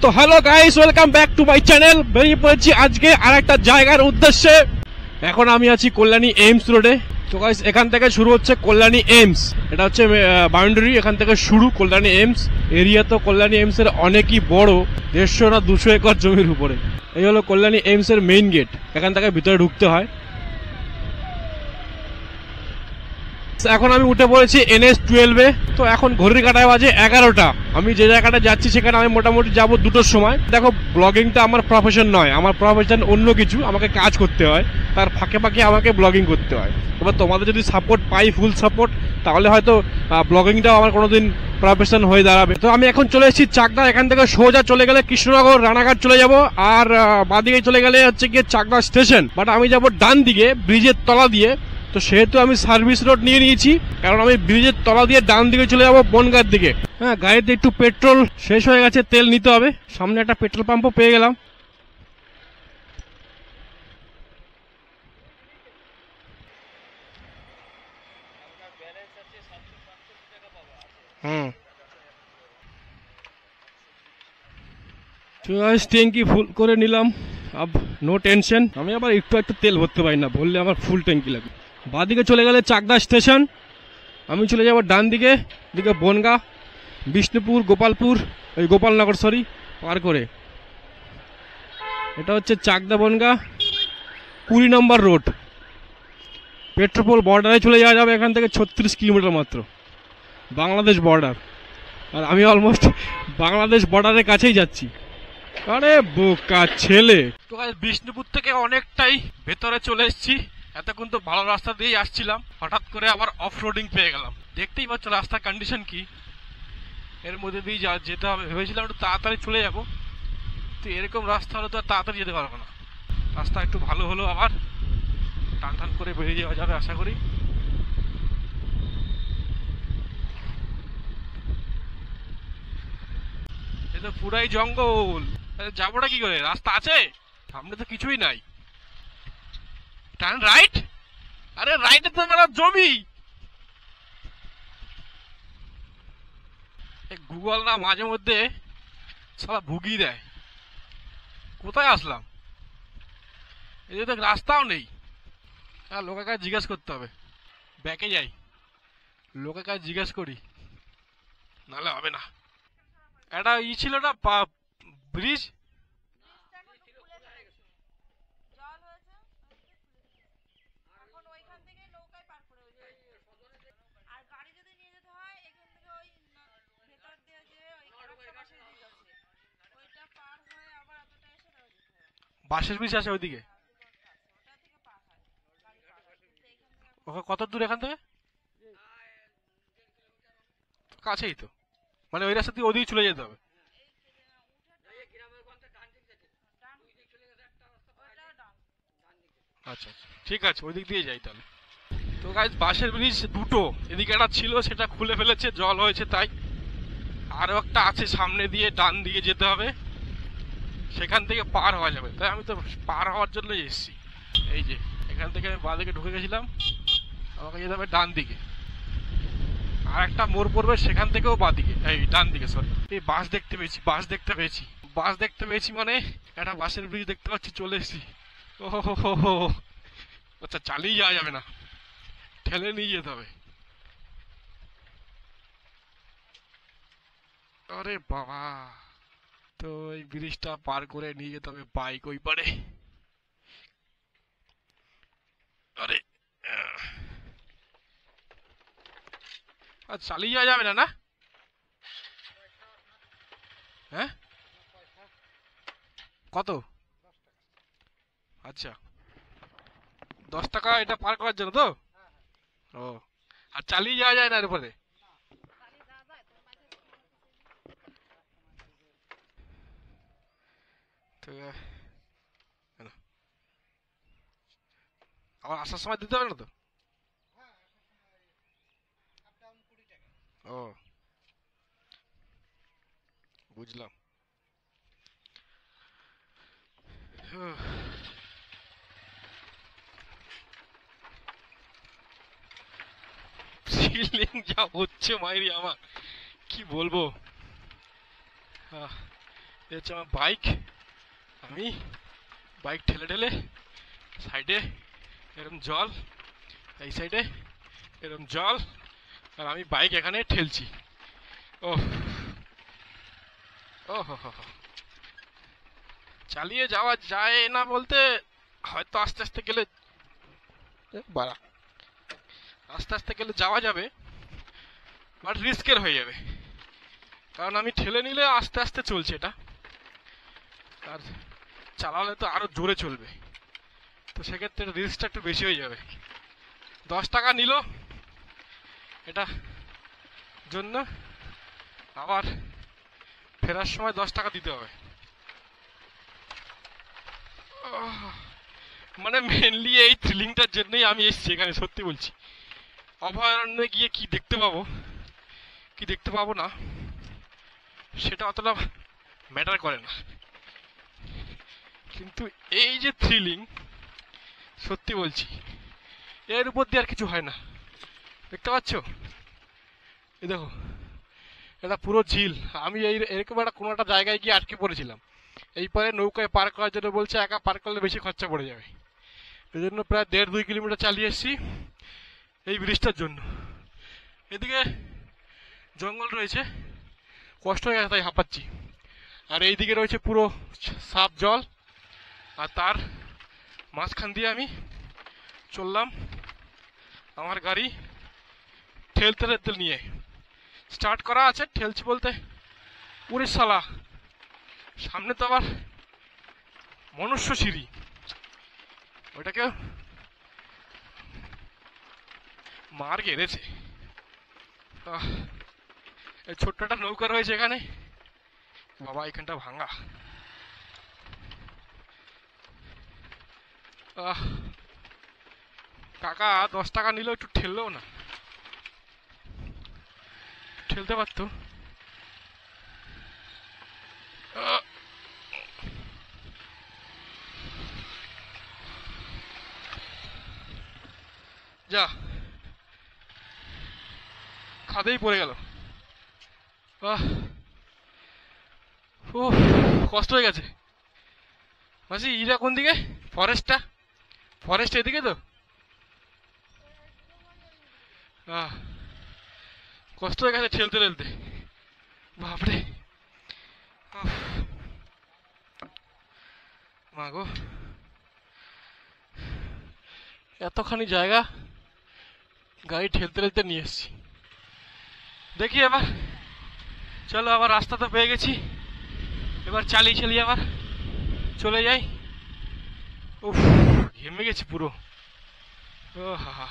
তো hello guys, welcome back to my channel. বেরিয়ে পড়েছি আজকে আরেকটা জায়গার উদ্দেশ্যে। এখন আমি আছি কল্যাণী এইমস রোডে। তো গাইস, এখান থেকে শুরু হচ্ছে কল্যাণী এইমস। এটা হচ্ছে বাউন্ডারি, এখান থেকে শুরু কল্যাণী এইমস এরিয়া। তো কল্যাণী এইমস এর অনেকই বড়, 150 না 200 একর জমির উপরে। এই হলো কল্যাণী এইমস এর মেইন গেট, এখান থেকে ভিতরে ঢুকতে হয়। এখন আমি উঠে পড়েছি NH-12 এ। তো এখন ঘড়ির কাঁটায় বাজে 11টা। আমি যে জায়গাটা যাচ্ছি সেখানে আমি মোটামুটি যাবো 2টোর সময়। দেখো, ব্লগিংটা আমার প্রফেশন নয়, আমার প্রফেশন অন্য কিছু। আমাকে কাজ করতে হয়, তার ফাঁকে ফাঁকে আমাকে ব্লগিং করতে হয়। এবার তোমাদের যদি সাপোর্ট পাই, ফুল সাপোর্ট, তাহলে হয়তো ব্লগিংটাও আমার কোনোদিন প্রফেশন হয়ে দাঁড়াবে। তো আমি এখন চলে এসেছি চাকদা। এখান থেকে সোজা চলে গেলে কৃষ্ণনগর, রানাঘাট চলে যাব। আর বাঁদিকে চলে গেলে হচ্ছে গিয়ে চাকদা স্টেশন। বাট আমি যাব ডান দিকে, ব্রিজের তলা দিয়ে। তো সেহেতু আমি সার্ভিস রোড নিয়ে নিয়েছি, কারণ আমি ব্রিজের তলা দিয়ে ডান দিকে চলে যাবো বনগাঁর দিকে। হ্যাঁ, গাড়িতে একটু পেট্রোল শেষ হয়ে গেছে, তেল নিতে হবে। সামনে একটা পেট্রোল পাম্পও পেয়ে গেলাম। ট্যাঙ্কি ফুল করে নিলাম। আব নো টেনশন, আমি আবার একটু তেল ভরতে পারি না, বললে আমার ফুল ট্যাঙ্কি লাগে। বাঁদিকে চলে গেলে চাকদা স্টেশন, আমি চলে যাব ডান দিকে, দিকে বনগাঁ, বিষ্ণুপুর, গোপালপুর, ওই গোপালনগর সরি পার করে। এটা হচ্ছে চাকদা বনগাঁ 20 নম্বর রোড। পেট্রোপোল বর্ডারে চলে যাওয়া যাবে এখান থেকে, 36 কিলোমিটার মাত্র, বাংলাদেশ বর্ডার। আর আমি অলমোস্ট বাংলাদেশ বর্ডারের কাছেই যাচ্ছি। আরে বোকা ছেলে। তো বিষ্ণুপুর থেকে অনেকটাই ভেতরে চলে এসেছি। এতক্ষণ তো ভালো রাস্তা দিয়েই আসছিলাম, হঠাৎ করে আবার অফ রোডিং পেয়ে গেলাম। দেখতেই পাচ্ছ রাস্তার কন্ডিশন কি। এর মধ্যে দিয়ে যেতে হবে। ভেবেছিলাম একটু তাড়াতাড়ি চলে যাব, তো এরকম রাস্তা হলে তো আর তাড়াতাড়ি যেতে পারবো না। রাস্তা একটু ভালো হলো, আবার টান টান করে বেরিয়ে যাওয়া যাবে আশা করি। এ তো পুরাই জঙ্গল, যাবোটা কি করে? রাস্তা আছে সামনে তো কিছুই নাই। Turn right? আরে রাইটে তো আমার জমি। গুগল না মাঝে মধ্যে সারা ভুগিয়ে দেয়। কোথায় আসলাম? এই তো রাস্তাও নেই। লোকের কাছে জিজ্ঞেস করতে হবে। ব্যাকে যাই, লোকের কাছে জিজ্ঞেস করি, নাহলে হবে না। একটা ছিল না ব্রিজ, বাঁশের ব্রিজ আছে ওইদিকে। ওকে কত দূর এখান থেকে? কাছেই তো, মানে ওই রাস্তা দিয়ে ওদিকে চলে যেতে হবে। আচ্ছা আচ্ছা, ঠিক আছে, ওই দিক দিয়ে যাই তাহলে। তো গাইস, বাঁশের ব্রিজ দুটো, এদিকে একটা ছিল সেটা খুলে ফেলেছে, জল হয়েছে তাই। আরো একটা আছে সামনে দিয়ে, ডান দিকে যেতে হবে, সেখান থেকে পার হওয়া যাবে। তাই আমি তো পার হওয়ার জন্যই এসেছি। এই যে এখান থেকে আমি বাঁ দিকে ঢুকে গেছিলাম, আমাকে যেতে হবে ডান দিকে। আর একটা মোড় পড়বে, সেখান থেকেও বাঁ দিকে, এই ডান দিকে সরি। এই বাস দেখতে পেয়েছি, বাস দেখতে পেয়েছি, বাস দেখতে পেয়েছি, মানে একটা বাসের ব্রিজ দেখতে পাচ্ছি, চলে এসেছি। ও হো, আচ্ছা, চালিয়ে যাওয়া যাবে না, ঠেলে নিয়ে যেতে হবে। আরে বাবা, তো এই ব্রিজটা পার করে নিয়ে যেতে হবে বাইক ওই পারে। আরে আর চালিয়ে যাওয়া যাবে না না? হ্যাঁ, কত? আচ্ছা, 10 টাকা এটা পার করার জন্য তো? ও, আর চালিয়ে যাওয়া যায় না এর উপরে? তো আবার আসার সময় দিতে হবে না তো? ও, বুঝলাম। ফিলিং যা হচ্ছে মাইরি আমার, কি বলবো। এই হচ্ছে আমার বাইক। আমি বাইক ঠেলে ঠেলে সাইডে এরকম জল, এই সাইডে এরকম জল, আর আমি বাইক এখানে ঠেলছি। ও ও হো, চালিয়ে যাওয়া যায় না বলতে হয়তো আস্তে আস্তে গেলে বাড়া, আস্তে আস্তে গেলে যাওয়া যাবে, বাট রিস্কের হয়ে যাবে, কারণ আমি ঠেলে নিলে আস্তে আস্তে চলছে এটা, আর চালালে তো আরো জোরে চলবে, তো সেক্ষেত্রে রিস্কটা একটু বেশি হয়ে যাবে। 10 টাকা নিল এটা জন্য, আবার ফেরার সময় 10 টাকা দিতে হবে। মানে মেনলি এই থ্রিলিংটার জন্যই আমি এসেছি এখানে, সত্যি বলছি। অভয়ারণ্যে গিয়ে কি দেখতে পাবো কি দেখতে পাবো না সেটা অতটা ম্যাটার করে না, কিন্তু এই যে থ্রিলিং, সত্যি বলছি এর উপর দিয়ে আর কিছু হয় না। দেখতে পাচ্ছ, এই দেখো এটা পুরো ঝিল। আমি এরকম একটা কোনো একটা জায়গায় গিয়ে আটকে পড়েছিলাম, এই পরে নৌকায় পার করার জন্য বলছে, একা পার করলে বেশি খরচা পড়ে যাবে, এই জন্য প্রায় 1.5-2 কিলোমিটার চালিয়ে এসেছি এই ব্রিজটার জন্য। এদিকে জঙ্গল রয়েছে, কষ্ট হয়ে গেছে তাই হাঁপাচ্ছি, আর এইদিকে রয়েছে পুরো সাফ জল, আর তার মাঝখান দিয়ে আমি চললাম আমার গাড়ি ঠেলতে ঠেলতে নিয়ে। স্টার্ট করা আছে, ঠেলছি বলতে উড়িস শালা, সামনে তো আবার মনুষ্য সিঁড়ি, ওইটাকে মার গেড়েছে। এই ছোট্ট একটা নৌকা রয়েছে এখানে, বাবা এখানটা ভাঙা। কাকা 10 টাকা নিল, একটু ঠেললেও না, ঠেলতে পারতো। যা খাদেই পড়ে গেল। কষ্ট হয়ে গেছে। মাসি ইরা কোন দিকে? ফরেস্টটা, ফরেস্ট এদিকে তো। কষ্ট হয়ে গেছে ঠেলতে ঠেলতে, বাপরে। মা গো, এতখানি জায়গা গাড়ি ঠেলতে ঠেলতে নিয়ে এসছি। দেখি এবার, চলো আবার রাস্তা তো পেয়ে গেছি, এবার চালিয়ে চালিয়ে আবার চলে যাই। উফ, ঘেমে গেছি পুরো। ও হা হা।